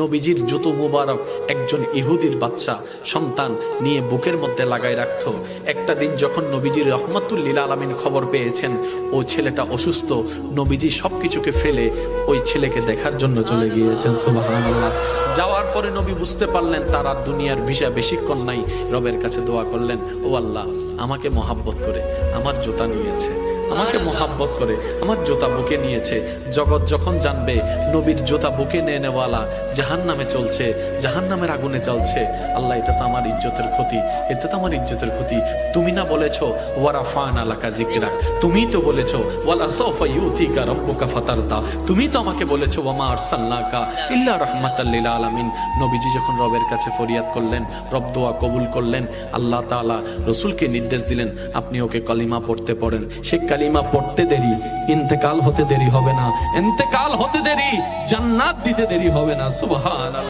নবীজির জুতো মুবারক একজন ইহুদির বাচ্চা সন্তান নিয়ে বুকের মধ্যে লাগাই রাখতো। একটা দিন যখন নবীজির রহমাতুল লিল আলামিন খবর পেয়েছেন ও ছেলেটা অসুস্থ, নবীজি সবকিছুকে ফেলে ওই ছেলেকে দেখার জন্য চলে গিয়েছেন। সুবহানাল্লাহ। যাওয়ার পরে নবী বুঝতে পারলেন তার আর দুনিয়ার ভিসা বেশিক্ষণ নাই। রবের কাছে দোয়া করলেন, ও আল্লাহ, আমাকে মহাব্বত করে আমার জুতা নিয়েছে, আমাকে মহাব্বত করে আমার জুতা বুকে নিয়েছে। জগৎ যখন জানবে নবীর জুতা বুকে নিয়ে নেওয়ালা জাহান্নামে চলছে, জাহান্নামের আগুনে চলছে, আল্লাহ, এটা তো আমার ইজ্জতের ক্ষতি, এটা তো আমার ইজ্জতের ক্ষতি। তুমি না বলেছো ওয়ারাফানা লাকা যিকরাক, তুমি তো বলেছো ওয়ালা সাওফা ইউতিকা রাব্বুকা ফাতারদা, তুমি তো আমাকে বলেছো ওয়ামা আরসালনাকা ইল্লা রাহমাতাল লিল আলামিন। নবীজি যখন রবের কাছে ফরিয়াদ করলেন, রব দোয়া কবুল করলেন। আল্লাহ তাআলা রাসূলকে নির্দেশ দিলেন, আপনি ওকে কালিমা পড়তে পড়েন। সে কালিমা পড়তে দেরি, ইন্তেকাল হতে দেরি হবে না, ইন্তেকাল হতে দেরি, জান্নাত দিতে দেরি হবে না। সুবহানাল্লাহ।